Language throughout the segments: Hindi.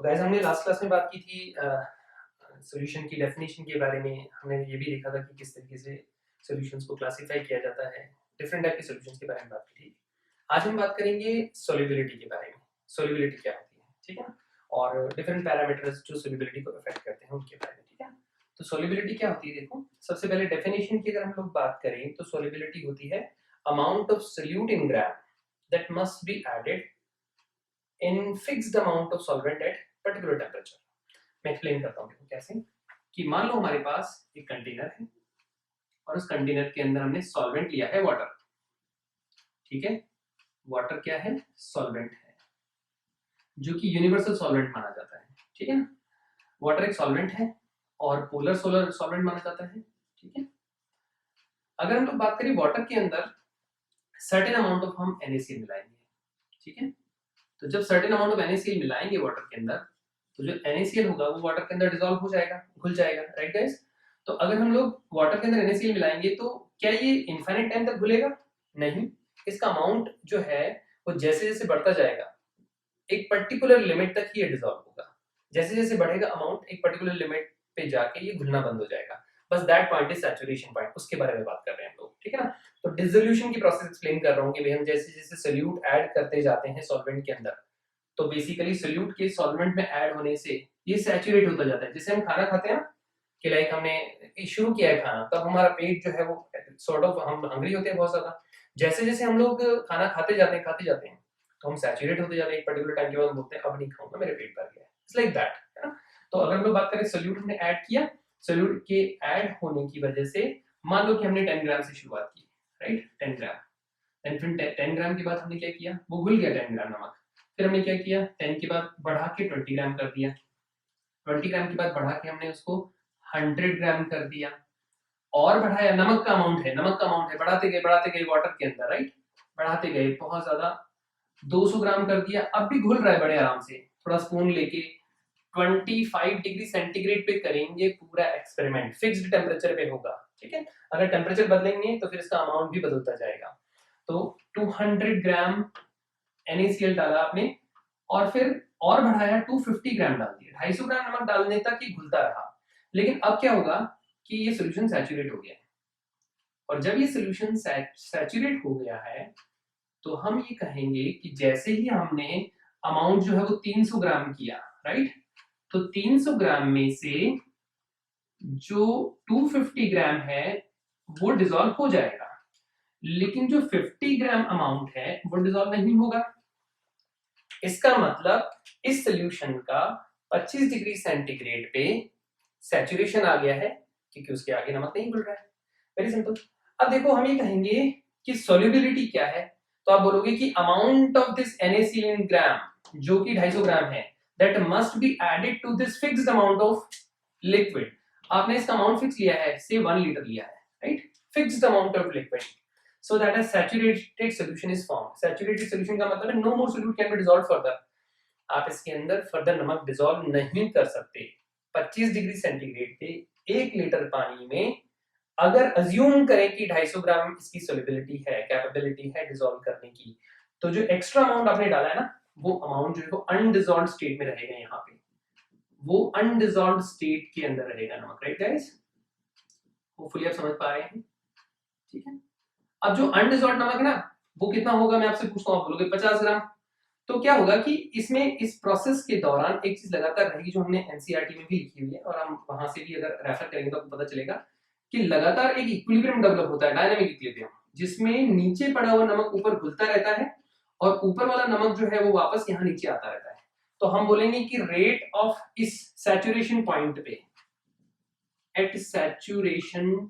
तो गाइस हमने लास्ट क्लास में बात की थी सॉल्यूशन की डेफिनेशन के बारे में। हमने ये भी देखा था कि किस तरीके से सॉल्यूशंस को क्लासिफाई किया जाता है, डिफरेंट टाइप के सॉल्यूशंस के बारे में बात की थी। आज हम बात करेंगे सॉल्युबिलिटी के बारे में। सॉल्युबिलिटी क्या होती है, ठीक है, और डिफरेंट पैरामीटर्स जो सॉल्युबिलिटी को अफेक्ट करते हैं उनके बारे में, ठीक है। तो सॉल्युबिलिटी क्या होती है, देखो सबसे पहले डेफिनेशन की अगर हम लोग बात करें तो सॉल्युबिलिटी होती है amount of solute in gram that must be added in fixed amount of solvent at particular temperature. मैं एक्सप्लेन करता हूँ कैसे। कि मान लो हमारे पास एक कंटेनर है और उस कंटेनर के अंदर हमने सॉल्वेंट लिया है वाटर, ठीक है। वाटर क्या है, सॉल्वेंट है, जो कि यूनिवर्सल सॉल्वेंट माना जाता है, ठीक है ना। वाटर एक सॉल्वेंट है और पोलर सोलर सॉल्वेंट माना जाता है, ठीक है। अगर हम लोग बात करें वाटर के अंदर सर्टेन अमाउंट ऑफ हम NaCl मिलाएंगे, ठीक है। तो जब सर्टेन अमाउंट ऑफ NaCl मिलाएंगे वाटर के अंदर, तो जो NaCl होगा वो वाटर के अंदर डिसॉल्व हो जाएगा, घुल जाएगा, राइट गाइस। तो अगर हम लोग वाटर के अंदर NaCl मिलाएंगे तो क्या ये इनफाइनाइट टाइम तक घुलेगा? नहीं, इसका अमाउंट जो है वो जैसे जैसे बढ़ता जाएगा एक पर्टिकुलर लिमिट तक ही ये डिसॉल्व होगा। जैसे जैसे बढ़ेगा अमाउंट एक पर्टिकुलर लिमिट पे जाके ये घुलना बंद हो जाएगा। बस that point is saturation point, उसके बारे में बात कर रहे हैं हम लोग, ठीक है ना। तो डिसोल्यूशन की प्रोसेस एक्सप्लेन कर रहा हूँ कि भाई हम जैसे जैसे सोल्यूट ऐड करते जाते हैं सॉल्वेंट के अंदर, तो बेसिकली सोल्यूट के सॉल्वेंट में ऐड होने से ये सैचुरेट होता जाता है। जैसे हम खाना खाते हैं ना, कि लाइक हमने शुरू किया है खाना, तब हमारा पेट जो है वो सॉर्ट ऑफ हम हंग्री होते हैं बहुत ज्यादा। जैसे जैसे हम लोग खाना खाते जाते हैं तो हम सैचुरेट होते जाते हैं। एक पर्टिकुलर टाइम के बाद बोलते हैं अब नहीं खाऊंगा, मेरे पेट भर गया है, इट्स लाइक दैट, है ना। तो अगर हम लोग बात करें सोल्यूट हमने ऐड किया, सोल्यूट के ऐड होने की वजह से मान लो कि हमने 10 ग्राम से शुरुआत की, राइट, 10 ग्राम। देन फिर 10 ग्राम के बाद हमने क्या किया, वो घुल गया 10 ग्राम नमक। फिर हमने क्या किया, 10 के बाद बढ़ा के 20 ग्राम कर दिया, 20 ग्राम के बाद बढ़ा के हमने उसको 100 ग्राम कर दिया, और बढ़ाया। नमक का अमाउंट है, बढ़ाते गए वाटर के अंदर, राइट, बढ़ाते गए बहुत ज्यादा, 200 ग्राम कर दिया। अब भी घुल रहा है बड़े आराम से, थोड़ा स्पून लेके 25 डिग्री सेंटीग्रेड पे करेंगे पूरा एक्सपेरिमेंट, फिक्स्ड टेम्परेचर पे होगा, ठीक है। अगर टेम्परेचर बदलेंगे तो फिर इसका अमाउंट भी बदलता जाएगा। तो 200 ग्राम NaCl डाला आपने, और फिर और बढ़ाया 250 ग्राम डाल दिया, 250 ग्राम नमक डालने तक ही घुलता रहा। लेकिन अब क्या होगा कि ये सोल्यूशन सैचुरेट हो गया है, और जब ये सोल्यूशन सैचुरेट हो गया है तो हम ये कहेंगे कि जैसे ही हमने अमाउंट जो है वो 300 ग्राम किया, राइट, तो 300 ग्राम में से जो 250 ग्राम है वो डिसॉल्व हो जाएगा, लेकिन जो 50 ग्राम अमाउंट है वो डिसॉल्व नहीं होगा। इसका मतलब इस सोल्यूशन का 25 डिग्री सेंटीग्रेड पे सैचुरेशन आ गया है, क्योंकि उसके आगे नमक नहीं घुल रहा है। Very simple. अब देखो हम ये कहेंगे कि सॉल्युबिलिटी क्या है, तो आप बोलोगे कि amount of this NaCl in gram, जो कि 250 ग्राम है, that must be added to this fixed amount of liquid. आपने इसका अमाउंट फिक्स लिया है, से 1 लीटर लिया है, right, fixed amount of liquid, so that a saturated solution is formed. Saturated solution का मतलब है no more solute can be dissolved further. आप इसके अंदर फर्दर नमक डिसॉल्व नहीं कर सकते। 25 डिग्री सेंटीग्रेड पे 1 लीटर पानी में अगर अज्यूम करें कि 250 ग्राम इसकी सोल्युबिलिटी है, कैपेबिलिटी है डिसॉल्व करने की, तो जो एक्स्ट्रा अमाउंट आपने डाला है ना, वो अमाउंट जो है वो अनडिसॉल्व्ड स्टेट में रहेगा। यहाँ पे वो अनडिसॉल्व्ड स्टेट के अंदर रहेगा नमक, राइट गाइस। होपफुली आप समझ पा रहे हैं, ठीक है। अब जो अनडिसॉल्व्ड नमक है ना, वो कितना होगा, मैं आपसे पूछता हूँ, आप बोलोगे 50 ग्राम। तो क्या होगा कि इसमें इस प्रोसेस के दौरान एक चीज लगातार रहेगी, जो हमने NCERT में भी लिखी हुई है, और हम वहां से भी अगर रेफर करेंगे तो आपको पता चलेगा कि लगातार एक इक्विलिब्रियम डेवलप होता है, डायनामिक इक्विलिब्रियम, जिसमें नीचे पड़ा हुआ नमक ऊपर घुलता रहता है और ऊपर वाला नमक जो है वो वापस यहाँ नीचे आता रहता है। तो हम बोलेंगे कि रेट ऑफ इस सैचुरेशन पॉइंट पे, एट सैचुरेशन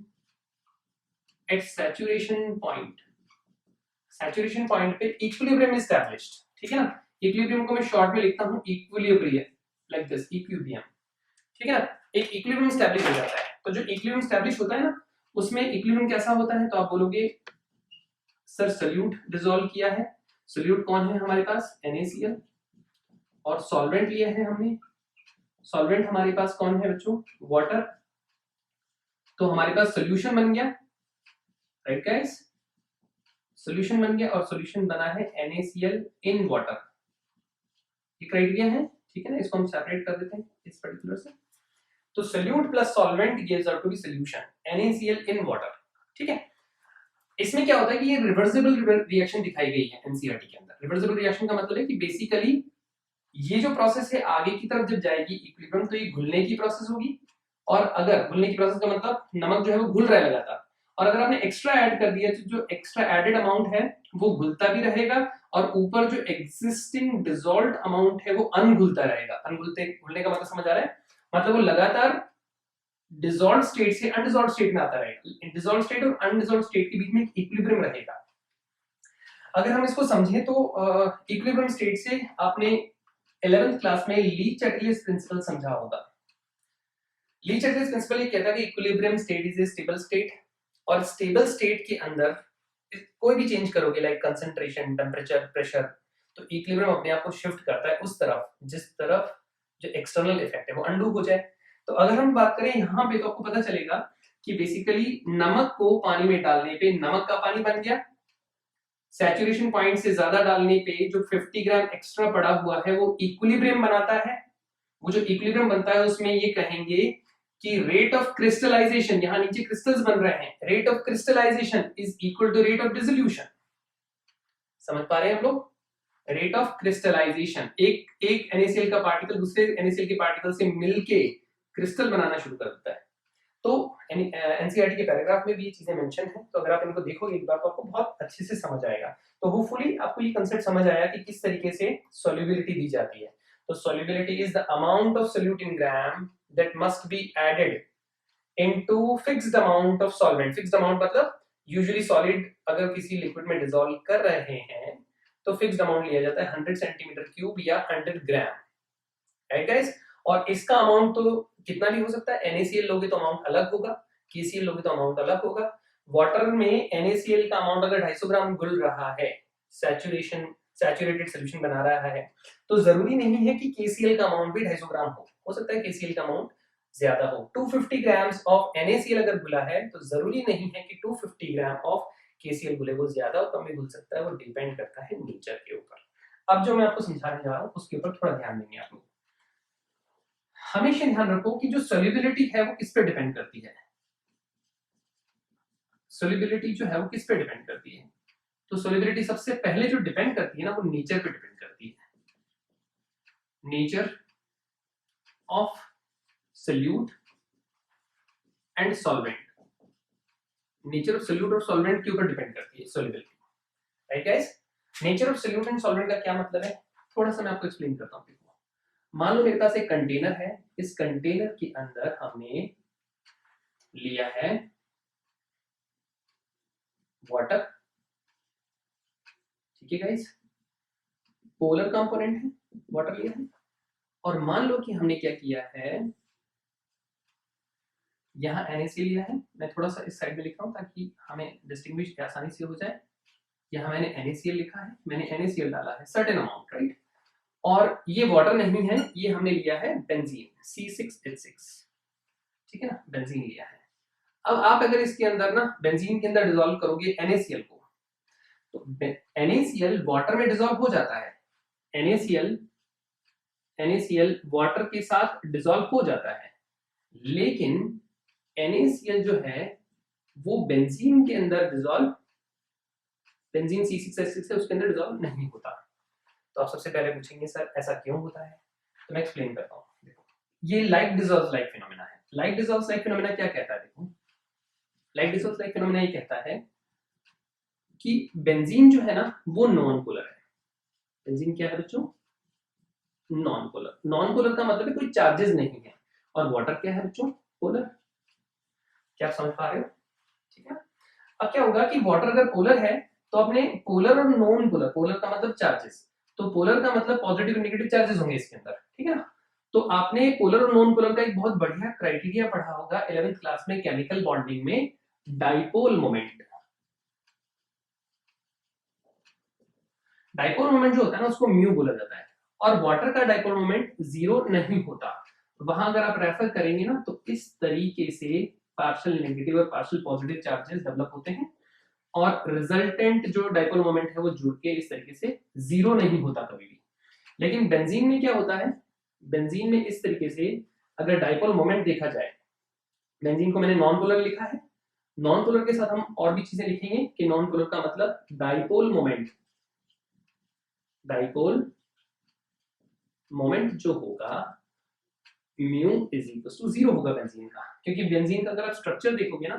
पॉइंट पे इक्विलिब्रियम एस्टैब्लिश्ड, ठीक है ना। इक्विलिब्रियम को मैं शॉर्ट में लिखता हूं इक्विलिब्रियम, लाइक दिस, इक्विलिब्रियम, ठीक है ना। एक इक्विलिब्रियम एस्टैब्लिश हो जाता है। तो जो इक्विलिब्रियम एस्टैब्लिश होता है ना, उसमें इक्विलिब्रियम कैसा होता है, तो आप बोलोगे सर सोल्यूट डिसॉल्व किया है। सोल्यूट कौन है हमारे पास, NaCl, और सॉल्वेंट लिया है हमने, सॉल्वेंट हमारे पास कौन है बच्चों, वाटर। तो हमारे पास सोल्यूशन बन गया, राइट गाइस, सोल्यूशन बन गया, और सोल्यूशन बना है NaCl इन वाटर। ये क्राइटेरिया है, ठीक है ना, इसको हम सेपरेट कर देते हैं इस पर्टिकुलर से। तो solute plus solvent gives out to be solution NaCl in water. ठीक है, इसमें क्या होता है कि ये रिवर्सिबल रिएक्शन दिखाई गई है एनसीईआरटी के अंदर। रिवर्सिबल रिएक्शन का मतलब है कि बेसिकली ये जो प्रोसेस है आगे की तरफ जब जाएगी इक्विलिब्रियम, तो ये घुलने की प्रोसेस होगी, और अगर घुलने की प्रोसेस का मतलब नमक जो है वो घुल रहा है लगातार, और अगर आपने एक्स्ट्रा ऐड कर दिया तो जो एक्स्ट्रा एडेड अमाउंट है वो घुलता भी रहेगा, और ऊपर जो एग्जिस्टिंग डिसॉल्व्ड अमाउंट है वो अनघुलता रहेगा। अनघुलते घुलने का मतलब समझ आ रहा है, मतलब वो लगातार डिसॉल्व स्टेट से अनडिसॉल्व स्टेट में आता रहेगा। डिसॉल्व स्टेट और अनडिसॉल्व स्टेट के बीच में इक्विलिब्रियम रहेगा। अगर हम इसको समझें तो इक्विलिब्रियम स्टेट से आपने 11th क्लास में ली चैटलियस प्रिंसिपल समझा होगा। ली चैटलियस प्रिंसिपल ये कहता है कि equilibrium state is a stable state, और स्टेबल स्टेट के अंदर कोई भी चेंज करोगे लाइक कंसंट्रेशन, टेम्परेचर, प्रेशर, तो इक्विलिब्रियम अपने आप को शिफ्ट करता है उस तरफ जिस तरफ जो एक्सटर्नल इफेक्ट है वो अनडू हो जाए। तो अगर हम बात करें यहाँ पे तो आपको पता चलेगा कि बेसिकली नमक को पानी में डालने पे नमक का पानी बन गया, सैचुरेशन पॉइंट से ज्यादा डालने पे जो 50 ग्राम एक्स्ट्रा पड़ा हुआ है वो इक्विलिब्रियम बनाता है। वो जो इक्विलिब्रियम बनता है उसमें ये कहेंगे कि रेट ऑफ क्रिस्टलाइजेशन, यहां नीचे क्रिस्टल्स बन रहे हैं, rate of crystallization is equal to rate of dissolution. समझ पा रहे हैं हम लोग? रेट ऑफ क्रिस्टलाइजेशन, एक NaCl का पार्टिकल दूसरे NaCl के पार्टिकल से मिलके क्रिस्टल बनाना शुरू कर देता है। तो एनसीईआरटी के पैराग्राफ में भी ये चीजें मेंशन है, तो अगर आप इनको देखोगे एक बार तो आपको बहुत अच्छे से समझ आएगा। तो होपफुली आपको ये कांसेप्ट समझ आया कि किस तरीके से सॉल्युबिलिटी दी जाती है। तो solubility is the amount of solute in gram that must be added into fixed amount of solvent. Fixed amount मतलब यूजुअली सॉलिड अगर किसी लिक्विड में डिसॉल्व कर रहे हैं तो फिक्स्ड अमाउंट लिया जाता है 100 सेंटीमीटर क्यूब या 100 ग्राम, राइट गाइस। और इसका अमाउंट तो कितना भी हो सकता है, NaCl लोगे तो अमाउंट अलग होगा, KCl लोगे तो अमाउंट अलग होगा। वाटर में NaCl का अमाउंट अगर 250 ग्राम घुल रहा है, सैचुरेटेड सॉल्यूशन बना रहा है, तो जरूरी नहीं है कि KCl का अमाउंट भी 250 ग्राम हो सकता है KCl का अमाउंट ज्यादा हो। 250 ग्राम्स ऑफ NaCl अगर घुला है तो जरूरी नहीं है कि 250 ग्राम ऑफ KCl घुले, वो ज्यादा और कम भी घुल सकता है, वो डिपेंड करता है नेचर के ऊपर। अब जो मैं आपको समझाने जा रहा हूँ उसके ऊपर थोड़ा ध्यान देंगे आप लोग। हमेशा ध्यान रखो कि जो सॉल्युबिलिटी है वो किस पे डिपेंड करती है। सॉल्युबिलिटी जो है वो किस पे डिपेंड करती है, तो सॉल्युबिलिटी सबसे पहले जो डिपेंड करती है ना वो नेचर पे डिपेंड करती है। Nature of solute and solvent, nature of solute और सॉल्वेंट के ऊपर डिपेंड करती है solubility, right guys. Nature of solute and solvent का क्या मतलब है, थोड़ा सा मैं आपको एक्सप्लेन करता हूँ। मान लो मेरे पास एक कंटेनर है, इस कंटेनर के अंदर हमने लिया है वाटर, ठीक है गाइस, पोलर कंपोनेंट है, वाटर लिया है, और मान लो कि हमने क्या किया है, यहाँ NaCl लिया है। मैं थोड़ा सा इस साइड में लिख रहा हूं ताकि हमें डिस्टिंग्विश आसानी से हो जाए। यहाँ मैंने NaCl लिखा है, मैंने NaCl डाला है सर्टेन अमाउंट, राइट, और ये वाटर नहीं है, ये हमने लिया है बेंजीन C6H6, ठीक है ना, बेंजीन लिया है। अब आप अगर इसके अंदर ना बेंजीन के अंदर डिसॉल्व करोगे NaCl को, तो NaCl वाटर में डिसॉल्व हो जाता है, NaCl वाटर के साथ डिसॉल्व हो जाता है, लेकिन NaCl जो है वो बेंजीन के अंदर डिसॉल्व, बेंजीन C6H6 है उसके अंदर डिसॉल्व नहीं होता। तो आप सबसे पहले पूछेंगे सर ऐसा क्यों होता है, तो मैं एक्सप्लेन करता हूँ। देखो ये लाइक डिसॉल्व लाइक फिनोमेना है। लाइक डिसॉल्व लाइक फिनोमेना क्या कहता है, देखो लाइक डिसॉल्व लाइक फिनोमेना ये कहता है कि बेंजीन जो है ना वो नॉन पोलर है। बेंजीन क्या है बच्चों, नॉन पोलर। नॉन पोलर का मतलब है कोई चार्जेस नहीं है, और वाटर क्या है बच्चों, पोलर। क्या आप समझ पा रहे हो, ठीक है। अब क्या होगा कि वाटर अगर पोलर है तो अपने पोलर और नॉन पोलर, पोलर का मतलब चार्जेस, तो पोलर का मतलब पॉजिटिव और नेगेटिव चार्जेस होंगे इसके अंदर, ठीक है ना। तो आपने पोलर और नॉन पोलर का एक बहुत बढ़िया क्राइटेरिया पढ़ा होगा 11th क्लास में केमिकल बॉन्डिंग में, डाइपोल मोमेंट। डाइपोल मोमेंट जो होता है ना उसको म्यू बोला जाता है, और वाटर का डाइपोल मोमेंट जीरो नहीं होता। वहां अगर आप रेफर करेंगे ना तो इस तरीके से पार्शियल नेगेटिव और पार्शियल पॉजिटिव चार्जेस डेवलप होते हैं, और रिजल्टेंट जो डाइपोल मोमेंट है वो जुड़ के इस तरीके से जीरो नहीं होता कभी भी। लेकिन बेंजीन में क्या होता है, बेंजीन में इस तरीके से अगर डाइपोल मोमेंट देखा जाए, बेंजीन को मैंने नॉन पोलर लिखा है, नॉन पोलर के साथ हम और भी चीजें लिखेंगे कि नॉन पोलर का मतलब डाइपोल मोमेंट, डाइपोल मोमेंट जो होगा म्यू इज इक्वल टू 0 होगा बेंजीन का, क्योंकि बेंजीन का अगर आप स्ट्रक्चर देखोगे ना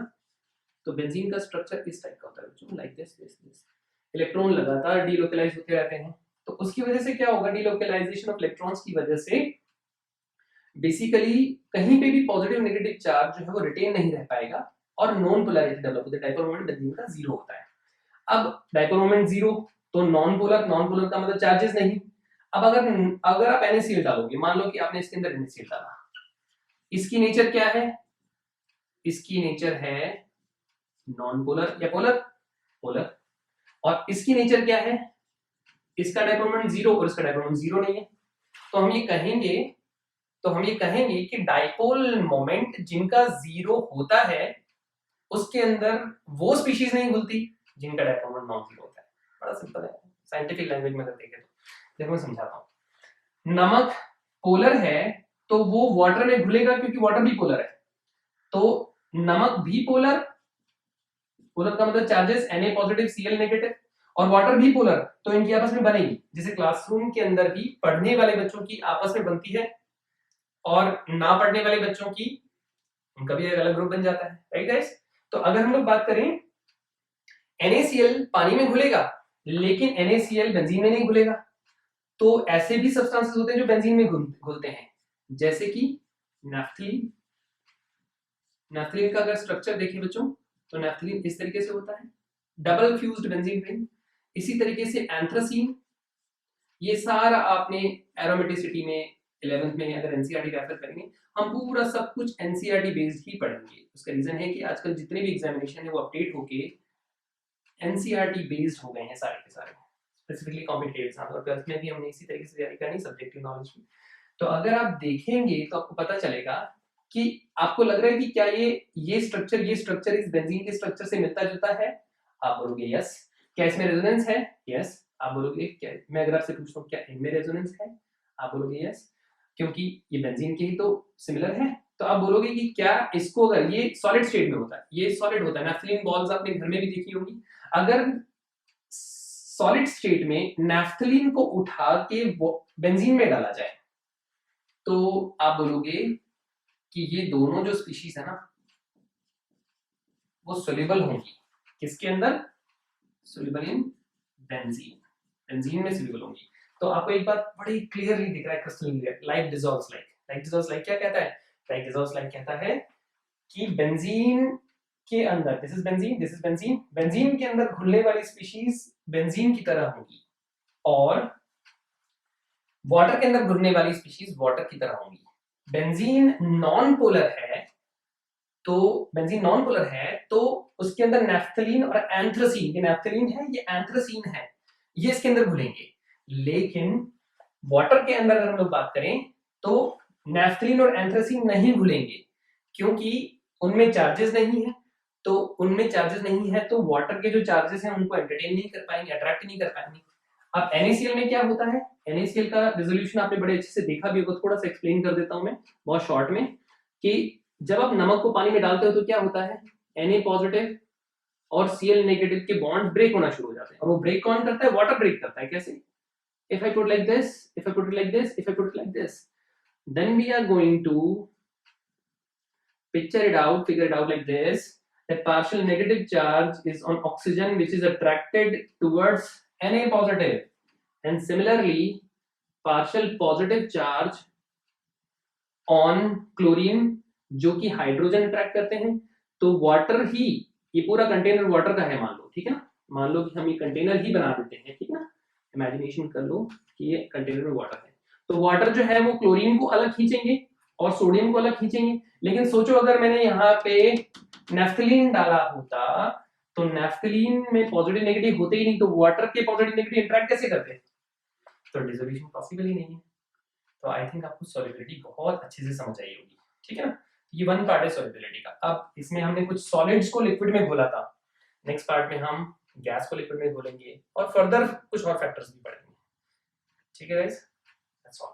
तो बेंजीन का स्ट्रक्चर इस टाइप का होता है, लाइक दिस इलेक्ट्रॉन लगातार डीलोकलाइज होते रहते हैं। तो उसकी वजह से क्या होगा, डीलोकलाइजेशन ऑफ इलेक्ट्रॉन्स की वजह से बेसिकली कहीं पे भी पॉजिटिव नेगेटिव चार्ज जो है वो रिटेन नहीं रह पाएगा और नॉन पोलैरिटी डेवलप होती है, डाइपोल मोमेंट बेंजीन का 0 होता है। अब डाइपोल मोमेंट 0 तो नॉन पोलर, नॉन पोलर का मतलब चार्जेस नहीं। अब अगर आप NaCl डालोगे, मान लो कि आपने इसके अंदर NaCl डाला, इसकी नेचर क्या है, इसकी नेचर है नॉन पोलर या पोलर, पोलर, और इसकी नेचर क्या है, इसका डाइपोल मोमेंट 0 और इसका डाइपोल मोमेंट 0 नहीं है। तो हम ये कहेंगे कि डाइपोल मोमेंट जिनका 0 होता है उसके अंदर वो स्पीशीज नहीं घुलती जिनका डाइपोल मोमेंट नॉन 0 होता है। बड़ा सिंपल है, साइंटिफिक लैंग्वेज में अगर देखें तो देखो मैं समझाता हूं। नमक पोलर है तो वो वाटर में घुलेगा क्योंकि वाटर भी पोलर है, तो नमक भी पोलर, पोलर का मतलब charges Na positive Cl negative, और वाटर भी पोलर, तो इनकी आपस में बनेगी, जैसे क्लासरूम के अंदर भी पढ़ने वाले बच्चों की आपस में बनती है और ना पढ़ने वाले बच्चों की उनका भी एक अलग ग्रुप बन जाता है, राइट गाइस। तो अगर हम लोग बात करें NaCl पानी में घुलेगा लेकिन NaCl बेंजीन में नहीं घुलेगा, तो ऐसे भी सब्सटेंसेस होते हैं जो बेंजीन में घुलते हैं, जैसे कि नैफ्थलीन। नैफ्थलीन का अगर स्ट्रक्चर देखिए बच्चों तो नैफ्थलीन इस तरीके से होता है, डबल फ्यूज्ड बेंजीन रिंग। इसी तरीके से एंथ्रासीन, ये सारा आपने एरोमेटिसिटी में 11th में अगर एनसीईआरटी रेफर करेंगे, हम पूरा सब कुछ एनसीईआरटी बेस्ड ही पढ़ेंगे। उसका रीजन है कि आजकल जितने भी एग्जामिनेशन है वो अपडेट होके एनसीईआरटी बेस्ड हो गए हैं सारे के सारे, स्पेसिफिकली कॉम्पिटिटिव एग्जाम और 12th में भी हमने इसी तरीके से तैयारी करनी, सब्जेक्टिव नॉलेज की। तो अगर आप देखेंगे तो आपको पता चलेगा कि आपको लग रहा है कि क्या ये स्ट्रक्चर इस बेंजीन के स्ट्रक्चर से मिलता जुलता है, आप बोलोगे यस। क्या इसमें रेजोनेंस है, यस, आप बोलोगे। क्या मैं अगर आपसे पूछता हूँ क्या इनमें रेजोनेंस है, आप बोलोगे यस, क्योंकि ये बेंजीन के ही तो सिमिलर है। तो आप बोलोगे कि क्या इसको, अगर ये सॉलिड स्टेट में होता है, ये सॉलिड होता है, नैफ्थलीन बॉल्स आपने घर में भी देखी होंगी, अगर सॉलिड स्टेट में नैफ्थलीन को उठा के बेंजीन में डाला जाए तो आप बोलोगे कि ये दोनों जो स्पीशीज है ना वो सोल्यूबल होंगी, किसके अंदर, सोल्यूबल इन बेंजीन, बेंजीन में सोल्यूबल होंगी। तो आपको एक बात बड़ी क्लियरली दिख रहा है, crystal clear, like dissolves like. Like dissolves like क्या कहता है, लाइक डिसॉल्व्स लाइक कहता है कि बेंजीन के अंदर, दिस इज बेंजीन, बेंजीन के अंदर घुलने वाली स्पीशीज बेंजीन की तरह होगी और वाटर के अंदर घुलने वाली स्पीशीज वाटर की तरह होंगी। बेंजीन नॉन पोलर है तो उसके अंदर नैफ्थलीन और एंथ्रासीन, ये नैफ्थलीन है ये एंथ्रासीन है, ये इसके अंदर घुलेंगे। लेकिन वाटर के अंदर अगर हम लोग बात करें तो नैफ्थलीन और एंथ्रासीन नहीं घुलेंगे क्योंकि उनमें चार्जेस नहीं है, तो वाटर के जो चार्जेस हैं उनको एंटरटेन नहीं कर पाएंगे, अट्रैक्ट नहीं कर पाएंगे। अब NaCl में क्या होता है, NaCl का रेजोल्यूशन आपने बड़े अच्छे से देखा भी होगा, थोड़ा सा एक्सप्लेन कर देता हूं मैं बहुत शॉर्ट में, कि जब आप नमक को पानी में डालते हो तो क्या होता है, Na पॉजिटिव और Cl नेगेटिव के बॉन्ड ब्रेक होना शुरू हो जाते हैं, और वो ब्रेक कौन करता है, वाटर ब्रेक करता है। कैसे, if I put like this, if I put it like this, if I put it like this, then we are going to figure it out like this, that partial negative charge is on oxygen which is attracted towards Na positive, and similarly partial positive charge on chlorine जो कि हाइड्रोजन अट्रैक्ट करते हैं। तो वाटर ही, ये पूरा कंटेनर वाटर का है मान लो, ठीक है ना, मान लो कि हम ये कंटेनर ही बना देते हैं, ठीक है ना, इमेजिनेशन कर लो कि ये कंटेनर में वाटर है, तो वाटर जो है वो क्लोरीन को अलग खींचेंगे और सोडियम को अलग खींचेंगे। लेकिन सोचो अगर मैंने यहाँ पे नैफ्थलीन डाला होता तो नैफ्थलीन में पॉजिटिव नेगेटिव होते ही नहीं, तो वाटर के पॉजिटिव नेगेटिव इंटरेक्ट कैसे करते, तो डिसोल्यूशन पॉसिबल ही नहीं है। तो आई थिंक आपको सॉल्युबिलिटी बहुत अच्छे से समझ आई होगी, ठीक है ना। ये वन पार्ट है सॉल्युबिलिटी का। अब इसमें हमने कुछ सॉलिड्स को लिक्विड में घोला था, नेक्स्ट पार्ट में हम गैस को लिक्विड में घोलेंगे और फर्दर कुछ और फैक्टर्स भी पढ़ेंगे, ठीक है गाइस, दैट्स ऑल।